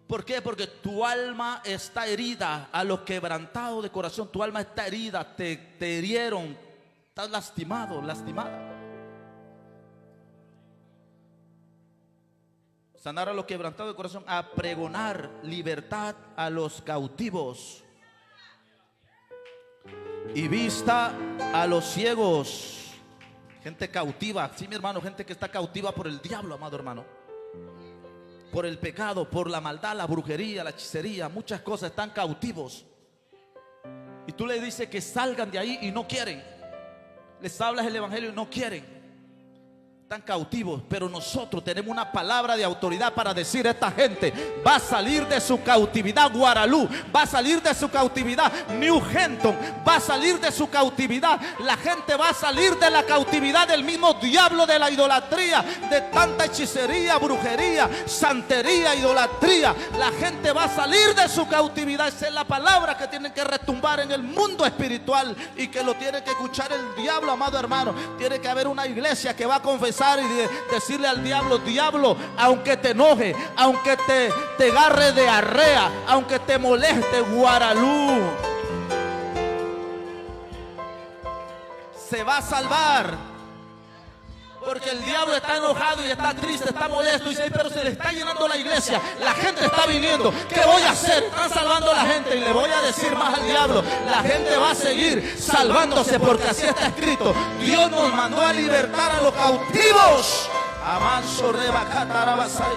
¿Por qué? Porque tu alma está herida. A los quebrantados de corazón, tu alma está herida, te hirieron, estás lastimado, lastimada. Sanar a los quebrantados de corazón, a pregonar libertad a los cautivos y vista a los ciegos. Gente cautiva, sí, mi hermano, gente que está cautiva por el diablo, amado hermano, por el pecado, por la maldad, la brujería, la hechicería, muchas cosas, están cautivos. Y tú le dices que salgan de ahí y no quieren. Les hablas el evangelio y no quieren. Están cautivos, pero nosotros tenemos una palabra de autoridad para decir: esta gente va a salir de su cautividad. Guaralú va a salir de su cautividad. New Henton va a salir de su cautividad. La gente va a salir de la cautividad del mismo diablo, de la idolatría, de tanta hechicería, brujería, santería, idolatría. La gente va a salir de su cautividad. Esa es la palabra que tiene que retumbar en el mundo espiritual y que lo tiene que escuchar el diablo, amado hermano. Tiene que haber una iglesia que va a confesar y decirle al diablo: diablo, aunque te enoje, aunque te agarre diarrea, aunque te moleste, Guaralú se va a salvar. Porque el diablo está enojado y está triste, está molesto y dice: pero se le está llenando la iglesia, la gente está viniendo, ¿qué voy a hacer? Están salvando a la gente. Y le voy a decir más al diablo: la gente va a seguir salvándose, porque así está escrito. Dios nos mandó a libertar a los cautivos. Amanso rebacatarabasai.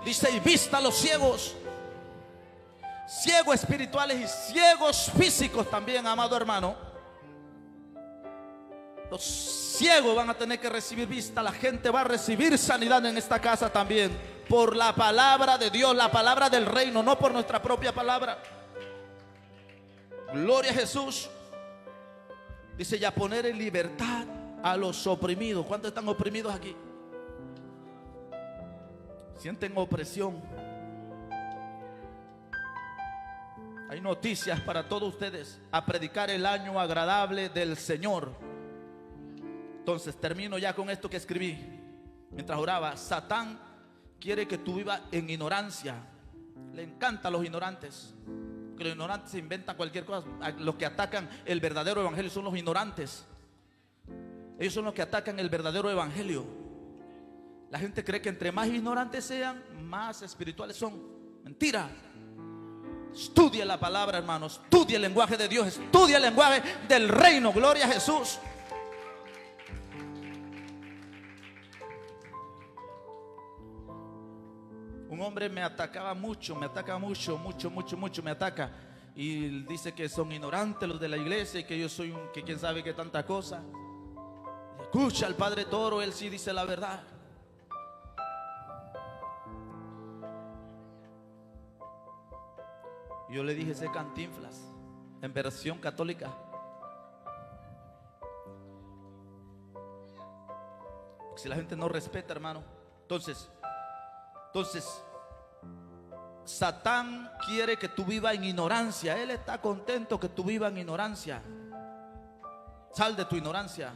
Dice: y vista a los ciegos, ciegos espirituales y ciegos físicos también, amado hermano. Los ciegos van a tener que recibir vista. La gente va a recibir sanidad en esta casa también, por la palabra de Dios, la palabra del reino, no por nuestra propia palabra. Gloria a Jesús. Dice: ya poner en libertad a los oprimidos. ¿Cuántos están oprimidos aquí? Sienten opresión. Hay noticias para todos ustedes: a predicar el año agradable del Señor. Entonces termino ya con esto que escribí mientras oraba. Satán quiere que tú vivas en ignorancia. Le encantan los ignorantes, que los ignorantes se inventan cualquier cosa. Los que atacan el verdadero evangelio son los ignorantes. Ellos son los que atacan el verdadero evangelio. La gente cree que entre más ignorantes sean, más espirituales son. Mentira. Estudia la palabra, hermanos. Estudia el lenguaje de Dios. Estudia el lenguaje del reino. Gloria a Jesús. Un hombre me atacaba mucho, me ataca mucho, me ataca. Y dice que son ignorantes los de la iglesia y que yo soy que quién sabe qué tanta cosa. Escucha al Padre Toro, él sí dice la verdad. Yo le dije: ese Cantinflas en versión católica. Si la gente no respeta, hermano. Entonces, Satán quiere que tú vivas en ignorancia. Él está contento que tú vivas en ignorancia. Sal de tu ignorancia.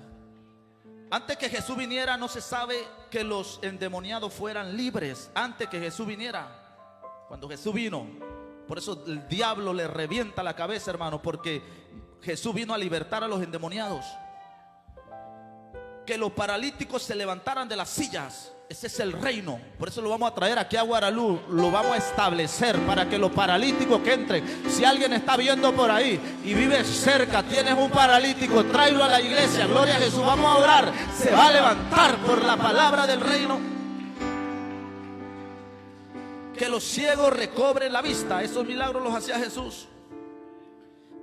Antes que Jesús viniera, no se sabe que los endemoniados fueran libres. Antes que Jesús viniera. Cuando Jesús vino, por eso el diablo le revienta la cabeza, hermano, porque Jesús vino a libertar a los endemoniados. Que los paralíticos se levantaran de las sillas. Ese es el reino. Por eso lo vamos a traer aquí a Guaralú. Lo vamos a establecer para que los paralíticos que entren. Si alguien está viendo por ahí y vive cerca, tienes un paralítico, tráelo a la iglesia. Gloria a Jesús, vamos a orar. Se va a levantar por la palabra del reino. Que los ciegos recobren la vista. Esos milagros los hacía Jesús.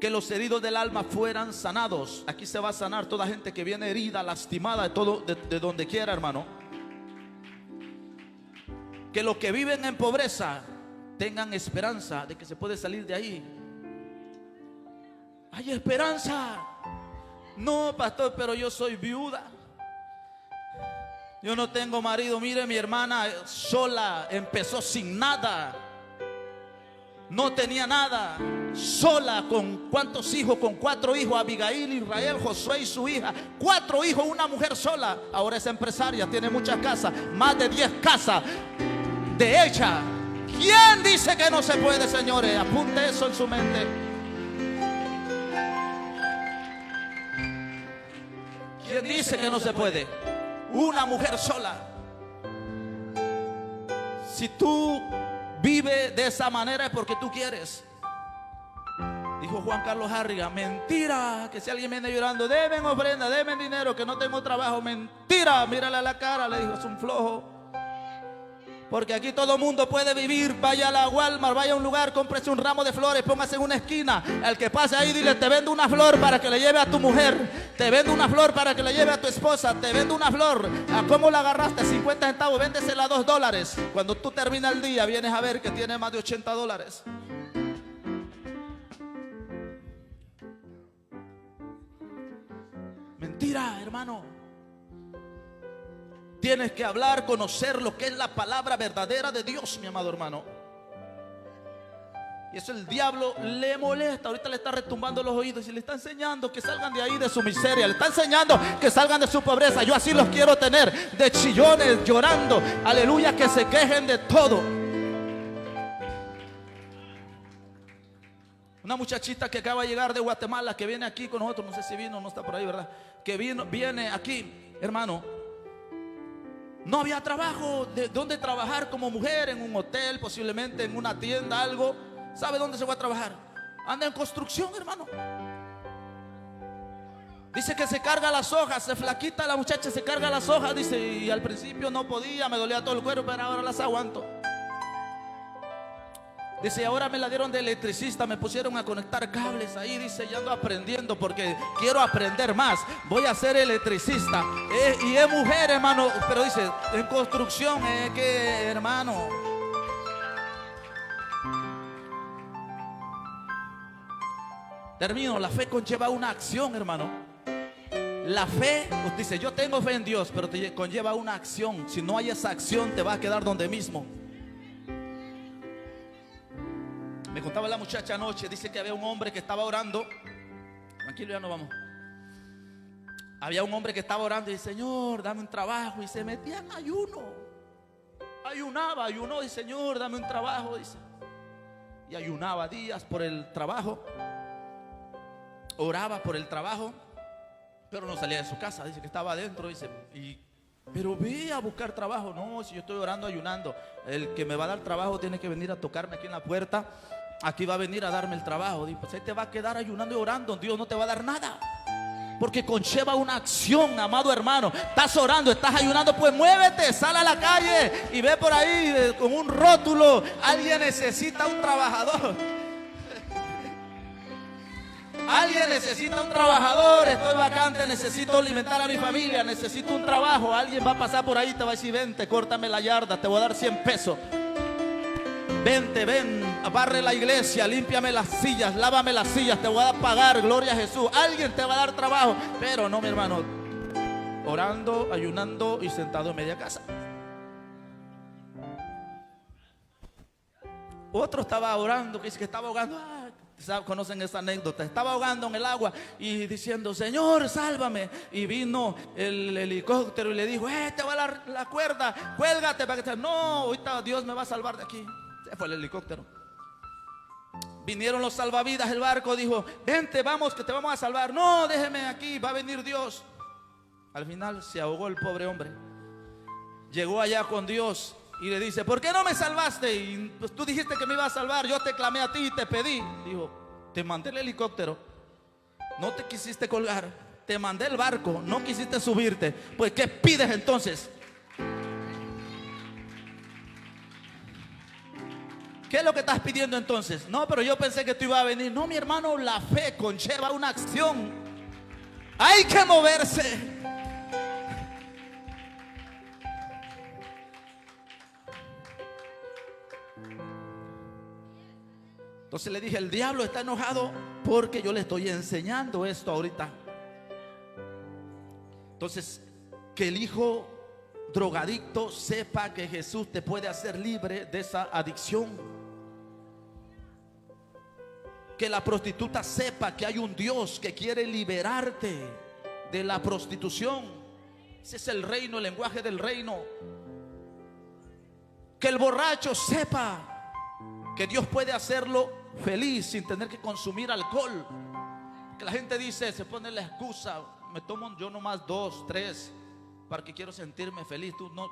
Que los heridos del alma fueran sanados. Aquí se va a sanar toda gente que viene herida, lastimada, de todo, de donde quiera, hermano. Que los que viven en pobreza tengan esperanza de que se puede salir de ahí. Hay esperanza. No, pastor, pero yo soy viuda. Yo no tengo marido. Mire, mi hermana sola empezó sin nada. No tenía nada. Sola, ¿con cuántos hijos? Con 4 hijos. Abigail, Israel, Josué y su hija. 4 hijos, una mujer sola. Ahora es empresaria, tiene muchas casas. Más de 10 casas. De ella. ¿Quién dice que no se puede, señores? Apunte eso en su mente. ¿Quién dice que no se puede? Una mujer sola. Si tú vives de esa manera es porque tú quieres. Dijo Juan Carlos Harriga: mentira, que si alguien viene llorando, deben ofrenda, deben dinero, que no tengo trabajo. Mentira, mírale a la cara, le dijo: es un flojo. Porque aquí todo mundo puede vivir. Vaya a la Walmart, vaya a un lugar, cómprese un ramo de flores, póngase en una esquina. Al que pase ahí, dile: te vendo una flor para que le lleve a tu mujer. Te vendo una flor para que le lleve a tu esposa. Te vendo una flor. ¿A cómo la agarraste? 50 centavos, véndesela a $2. Cuando tú terminas el día, vienes a ver que tiene más de $80. Mentira, hermano. Tienes que hablar, conocer lo que es la palabra verdadera de Dios, mi amado hermano. Y eso el diablo le molesta. Ahorita le está retumbando los oídos y le está enseñando que salgan de ahí, de su miseria. Le está enseñando que salgan de su pobreza. Yo así los quiero tener, de chillones, llorando. Aleluya, que se quejen de todo. Una muchachita que acaba de llegar de Guatemala, que viene aquí con nosotros, no sé si vino, no está por ahí, ¿verdad? Que viene aquí, hermano. No había trabajo, de dónde trabajar como mujer, en un hotel, posiblemente en una tienda, algo. ¿Sabe dónde se va a trabajar? Anda en construcción, hermano. Dice que se carga las hojas, se flaquita la muchacha, se carga las hojas, dice, y al principio no podía, me dolía todo el cuerpo, pero ahora las aguanto. Dice, ahora me la dieron de electricista, me pusieron a conectar cables ahí. Dice, ya ando aprendiendo porque quiero aprender más. Voy a ser electricista. Y es mujer, hermano, pero dice, en construcción, que hermano. Termino, la fe conlleva una acción, hermano. La fe, pues dice, yo tengo fe en Dios, pero te conlleva una acción. Si no hay esa acción, te va a quedar donde mismo. Me contaba la muchacha anoche, dice que había un hombre que estaba orando. Tranquilo, ya no vamos. Había un hombre que estaba orando y dice, Señor, dame un trabajo. Y se metía en ayuno. Ayunó y Señor, dame un trabajo, dice. Y ayunaba días por el trabajo. Oraba por el trabajo, pero no salía de su casa. Dice que estaba adentro, dice, pero ve a buscar trabajo. No, si yo estoy orando, ayunando. El que me va a dar trabajo tiene que venir a tocarme aquí en la puerta. Aquí va a venir a darme el trabajo. Dice, pues ahí te va a quedar ayunando y orando. Dios no te va a dar nada, porque conlleva una acción, amado hermano. Estás orando, estás ayunando, pues muévete, sal a la calle y ve por ahí con un rótulo: alguien necesita un trabajador. Alguien necesita un trabajador, estoy vacante, necesito alimentar a mi familia, necesito un trabajo. Alguien va a pasar por ahí, te va a decir, vente, córtame la yarda, te voy a dar 100 pesos. Vente, ven, barre la iglesia, límpiame las sillas, lávame las sillas, te voy a pagar, gloria a Jesús. Alguien te va a dar trabajo. Pero no, mi hermano, orando, ayunando y sentado en media casa. Otro estaba orando, que dice que estaba ahogando. Conocen esa anécdota. Estaba ahogando en el agua y diciendo, Señor, sálvame. Y vino el helicóptero y le dijo, te va la cuerda, cuélgate para que te... No, ahorita Dios me va a salvar de aquí. Se fue el helicóptero. Vinieron los salvavidas, el barco dijo, vente, vamos, que te vamos a salvar. No, déjeme aquí, va a venir Dios. Al final se ahogó el pobre hombre. Llegó allá con Dios y le dice, ¿por qué no me salvaste? Y pues tú dijiste que me ibas a salvar, yo te clamé a ti y te pedí. Dijo, te mandé el helicóptero, no te quisiste colgar. Te mandé el barco, no quisiste subirte. Pues ¿qué pides entonces? ¿Qué es lo que estás pidiendo entonces? No, pero yo pensé que tú ibas a venir. No, mi hermano, la fe conlleva una acción. Hay que moverse. Entonces le dije, el diablo está enojado porque yo le estoy enseñando esto ahorita. Entonces, que el hijo drogadicto sepa que Jesús te puede hacer libre de esa adicción. Que la prostituta sepa que hay un Dios que quiere liberarte de la prostitución. Ese es el reino, el lenguaje del reino. Que el borracho sepa que Dios puede hacerlo feliz sin tener que consumir alcohol. Que la gente dice, se pone la excusa, me tomo yo nomás 2, 3 para que quiero sentirme feliz. Tú no,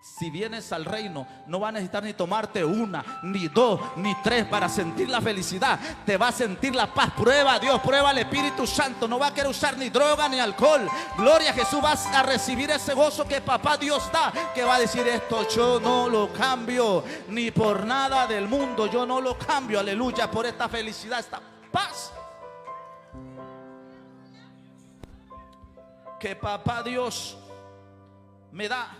Si vienes al reino, no vas a necesitar ni tomarte una, ni dos, ni tres para sentir la felicidad. Te va a sentir la paz. Prueba a Dios, prueba al Espíritu Santo. No va a querer usar ni droga ni alcohol. Gloria a Jesús. Vas a recibir ese gozo que papá Dios da. Que va a decir: esto yo no lo cambio ni por nada del mundo. Yo no lo cambio, aleluya, por esta felicidad, esta paz que papá Dios me da.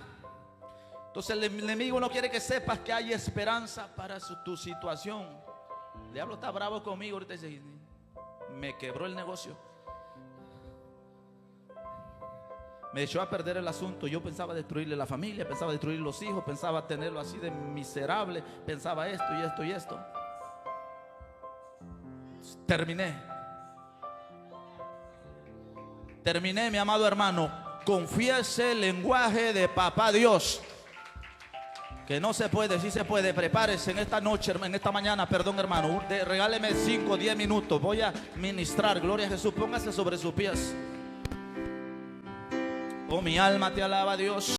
Entonces el enemigo no quiere que sepas que hay esperanza para tu situación. El diablo está bravo conmigo ahorita, dice: me quebró el negocio, me echó a perder el asunto. Yo pensaba destruirle la familia, pensaba destruir los hijos, pensaba tenerlo así de miserable, pensaba esto y esto y esto. Terminé, mi amado hermano. Confiese el lenguaje de papá Dios. Que no se puede, sí se puede. Prepárese en esta noche, en esta mañana, perdón, hermano. Regáleme 5 o 10 minutos. Voy a ministrar. Gloria a Jesús. Póngase sobre sus pies. Oh, mi alma te alaba, Dios.